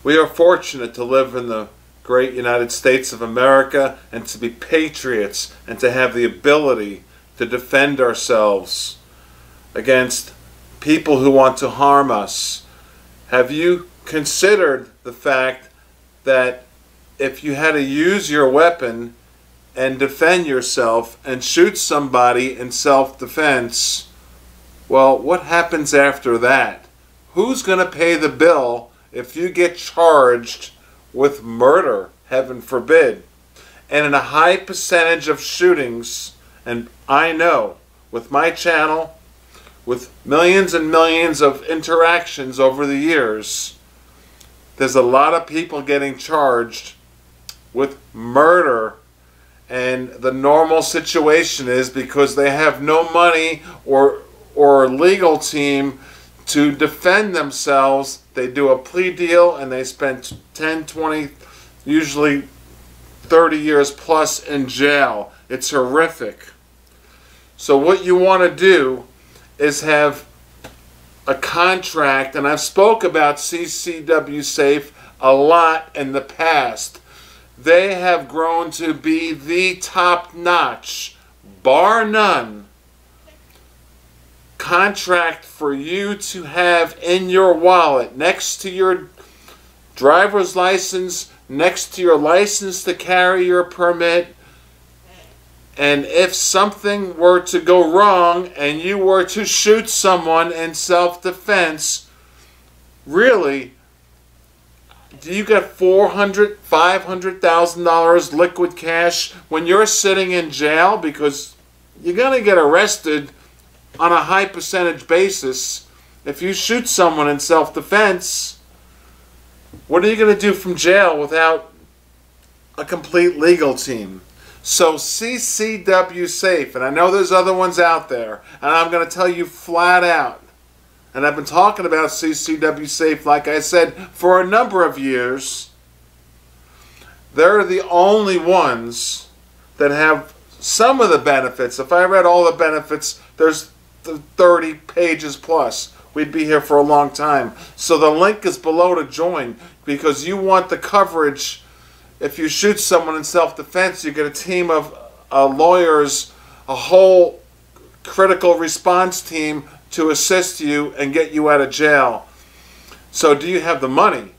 We are fortunate to live in the great United States of America and to be patriots and to have the ability to defend ourselves against people who want to harm us. Have you considered the fact that if you had to use your weapon and defend yourself and shoot somebody in self-defense, well, what happens after that? Who's going to pay the bill if you get charged with murder, heaven forbid? And in a high percentage of shootings, and I know with my channel, with millions and millions of interactions over the years, there's a lot of people getting charged with murder. And the normal situation is because they have no money or legal team to defend themselves, they do a plea deal and they spend 10, 20, usually 30 years plus in jail. It's horrific. So what you want to do is have a contract, and I've spoke about CCW Safe a lot in the past. They have grown to be the top-notch, bar none, contract for you to have in your wallet, next to your driver's license, next to your license to carry your permit. And if something were to go wrong and you were to shoot someone in self-defense, really, do you get $400,000, $500,000 liquid cash when you're sitting in jail? Because you're going to get arrested on a high percentage basis. If you shoot someone in self-defense, what are you going to do from jail without a complete legal team? So CCW Safe, and I know there's other ones out there, and I'm going to tell you flat out, and I've been talking about CCW Safe, like I said, for a number of years. They're the only ones that have some of the benefits. If I read all the benefits, there's 30 pages plus. We'd be here for a long time. So the link is below to join, because you want the coverage. If you shoot someone in self-defense, you get a team of lawyers, a whole critical response team to assist you and get you out of jail. So do you have the money?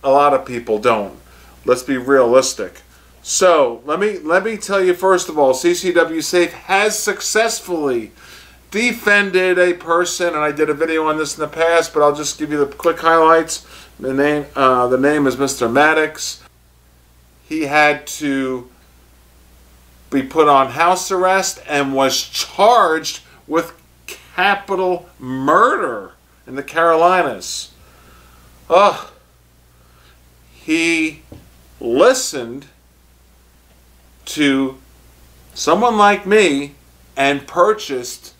A lot of people don't. Let's be realistic. So let me tell you, first of all, CCW Safe has successfully defended a person, and I did a video on this in the past, but I'll just give you the quick highlights. The name is Mr. Maddox. He had to be put on house arrest and was charged with capital murder in the Carolinas. He listened to someone like me and purchased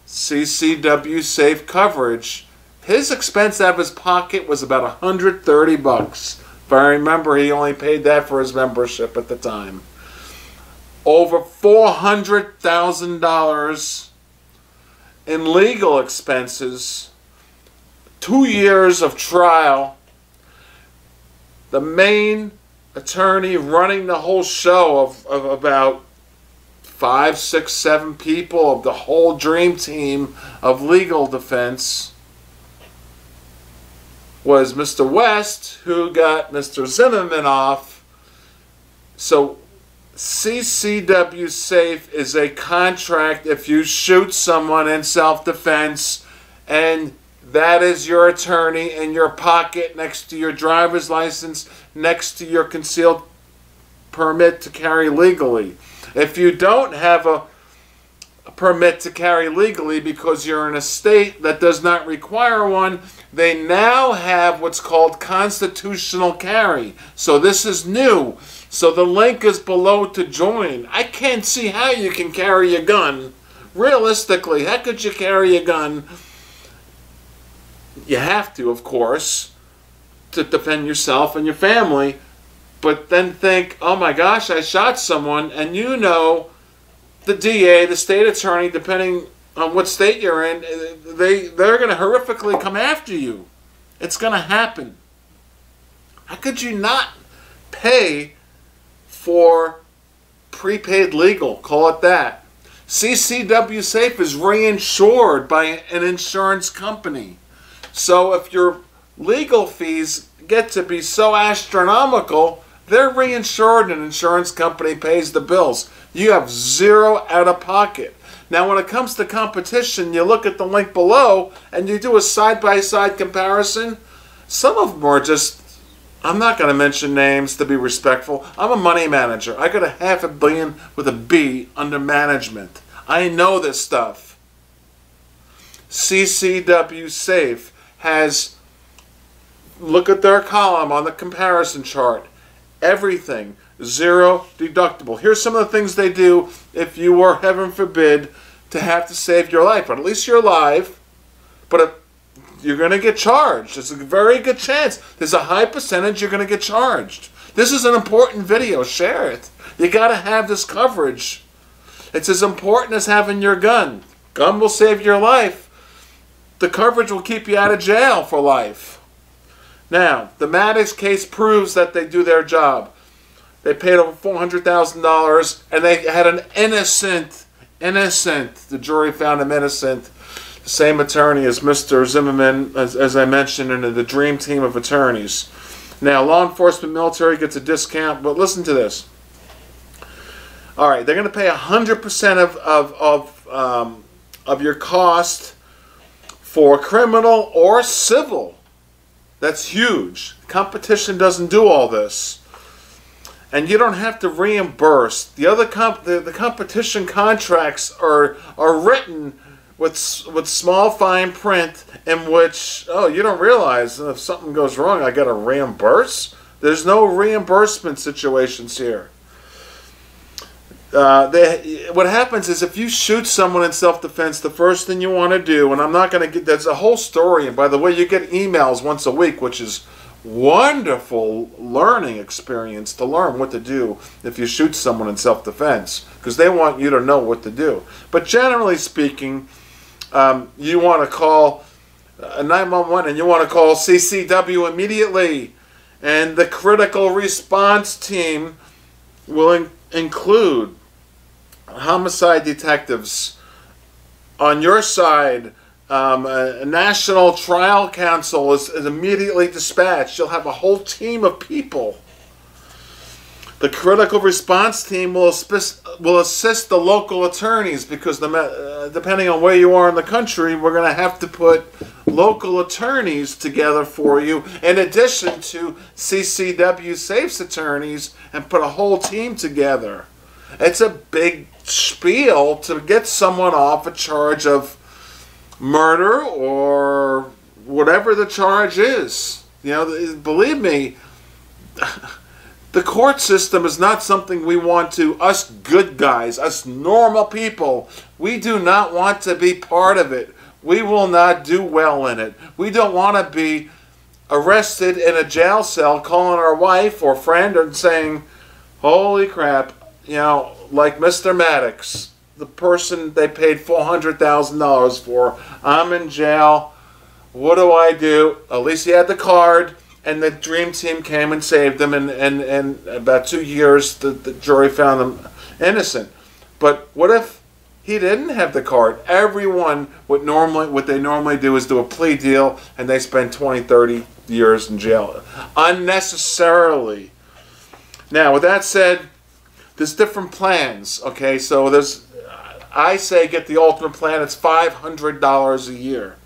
CCW Safe coverage. His expense out of his pocket was about 130 bucks. If I remember, he only paid that for his membership at the time. Over $400,000 in legal expenses, 2 years of trial. The main attorney running the whole show of about 5, 6, 7 people of the whole dream team of legal defense was Mr. West, who got Mr. Zimmerman off. So CCW Safe is a contract if you shoot someone in self-defense, and that is your attorney in your pocket next to your driver's license, next to your concealed permit to carry legally. If you don't have a permit to carry legally because you're in a state that does not require one, they now have what's called constitutional carry. So this is new. So the link is below to join. I can't see how you can carry a gun. Realistically, how could you carry a gun? You have to, of course, to defend yourself and your family. But then think, oh my gosh, I shot someone, and you know the DA, the state attorney, depending on what state you're in, they're going to horrifically come after you. It's going to happen. How could you not pay for prepaid legal? Call it that. CCW Safe is reinsured by an insurance company. So if your legal fees get to be so astronomical, they're reinsured and an insurance company pays the bills. You have zero out of pocket. Now when it comes to competition, you look at the link below and you do a side-by-side comparison. Some of them are just, I'm not going to mention names to be respectful. I'm a money manager. I got a $500 million with a B under management. I know this stuff. CCW Safe has, look at their column on the comparison chart. Everything, zero deductible. Here's some of the things they do if you were, heaven forbid, to have to save your life. But at least you're alive. But if you're going to get charged. There's a very good chance. There's a high percentage you're going to get charged. This is an important video. Share it. You got to have this coverage. It's as important as having your gun. Gun will save your life. The coverage will keep you out of jail for life. Now, the Maddox case proves that they do their job. They paid over $400,000 and they had an innocent, the jury found him innocent. The same attorney as Mr. Zimmerman, as I mentioned, in the dream team of attorneys. Now, law enforcement, military gets a discount, but listen to this. All right, they're going to pay 100% of your cost for criminal or civil. That's huge. Competition doesn't do all this. And you don't have to reimburse. The other the competition contracts are written with small fine print in which, oh, you don't realize if something goes wrong, I got to reimburse? There's no reimbursement situations here. What happens is if you shoot someone in self-defense, the first thing you want to do, and I'm not going to get, there's a whole story, and by the way, you get emails once a week, which is wonderful learning experience to learn what to do if you shoot someone in self-defense, because they want you to know what to do. But generally speaking, you want to call 911 and you want to call CCW immediately, and the critical response team will include homicide detectives on your side. A national trial counsel is immediately dispatched. You'll have a whole team of people. The critical response team will assist the local attorneys, because depending on where you are in the country, we're going to have to put local attorneys together for you in addition to CCW Safe's attorneys, and put a whole team together. It's a big spiel to get someone off a charge of murder or whatever the charge is. You know, believe me, the court system is not something we want to, us good guys, us normal people, we do not want to be part of it. We will not do well in it. We don't want to be arrested in a jail cell calling our wife or friend and saying, holy crap, you know, like Mr. Maddox, the person they paid $400,000 for, I'm in jail, what do I do? At least he had the card, and the dream team came and saved him, and about 2 years the jury found him innocent. But what if he didn't have the card? Everyone, what they normally do is do a plea deal, and they spend 20, 30 years in jail unnecessarily. Now, with that said, there's different plans, okay? So there's, I say get the ultimate plan. It's $500 a year.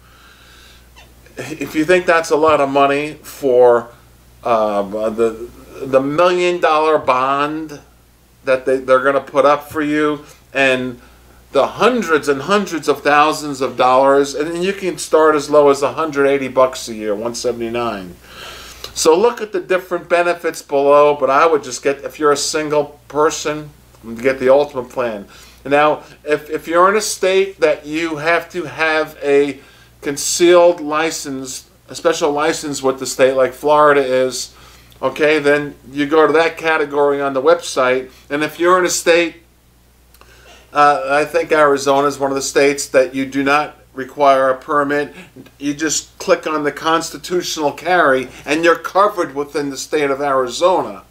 If you think that's a lot of money for the $1 million bond that they're going to put up for you, and the hundreds and hundreds of thousands of dollars, and you can start as low as $180 a year, $179. So look at the different benefits below, but I would just get, if you're a single person, get the ultimate plan. Now, if you're in a state that you have to have a concealed license, a special license with the state like Florida is, okay, then you go to that category on the website. And if you're in a state, I think Arizona is one of the states that you do not require a permit. You just click on the constitutional carry and you're covered within the state of Arizona.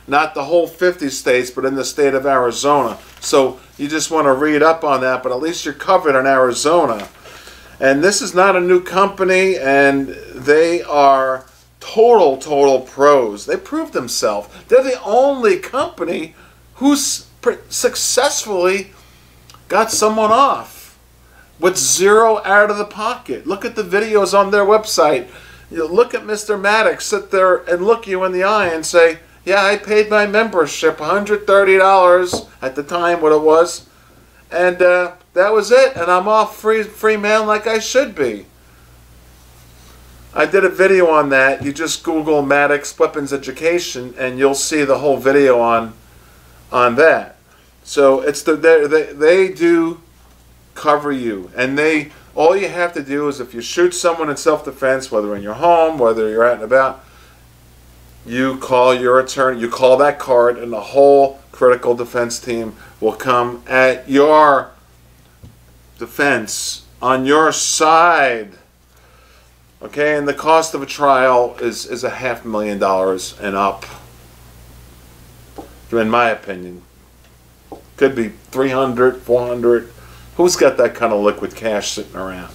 Not the whole 50 states, but in the state of Arizona. So you just want to read up on that, but at least you're covered in Arizona. And this is not a new company, and they are total pros. They proved themselves. They're the only company who's successfully got someone off with zero out of the pocket. Look at the videos on their website. You look at Mr. Maddox sit there and look you in the eye and say, yeah, I paid my membership $130 at the time, what it was, and that was it, and I'm off free man like I should be. I did a video on that. You just Google Maddox Weapons Education and you'll see the whole video on that. So it's they do cover you, and all you have to do is if you shoot someone in self-defense, whether in your home, whether you're out and about, you call your attorney, you call that card, and the whole critical defense team will come at your defense, on your side. Okay, and the cost of a trial is $500,000 and up, in my opinion. Could be 300, 400. Who's got that kind of liquid cash sitting around?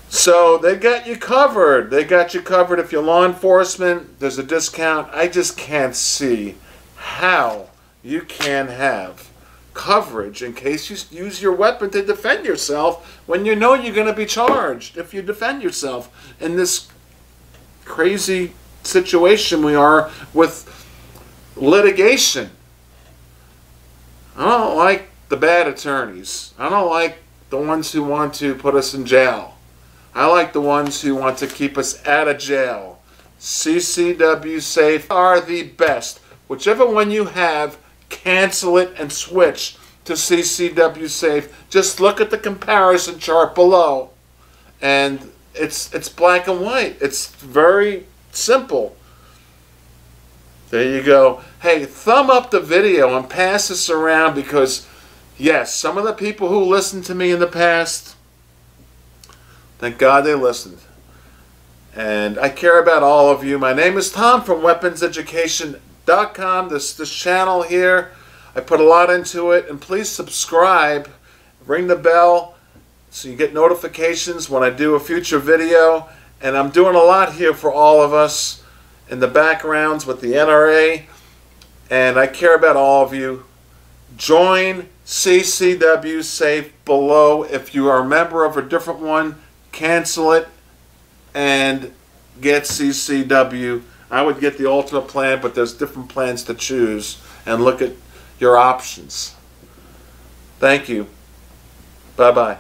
So they got you covered. They got you covered. If you're law enforcement, there's a discount. I just can't see how you can have coverage in case you use your weapon to defend yourself when you know you're going to be charged if you defend yourself in this crazy situation we are with litigation. I don't like the bad attorneys. I don't like the ones who want to put us in jail. I like the ones who want to keep us out of jail. CCW Safe are the best. Whichever one you have, cancel it and switch to CCW Safe. Just look at the comparison chart below, and it's black and white. It's very simple. There you go. Hey, thumb up the video and pass this around, because yes, some of the people who listened to me in the past, thank God they listened. And I care about all of you. My name is Tom from weaponseducation.com. This channel here, I put a lot into it. And please subscribe, ring the bell so you get notifications when I do a future video. And I'm doing a lot here for all of us in the backgrounds with the NRA. And I care about all of you. Join CCW Safe below. If you are a member of a different one, cancel it and get CCW. I would get the ultimate plan, but there's different plans to choose, and look at your options. Thank you. Bye-bye.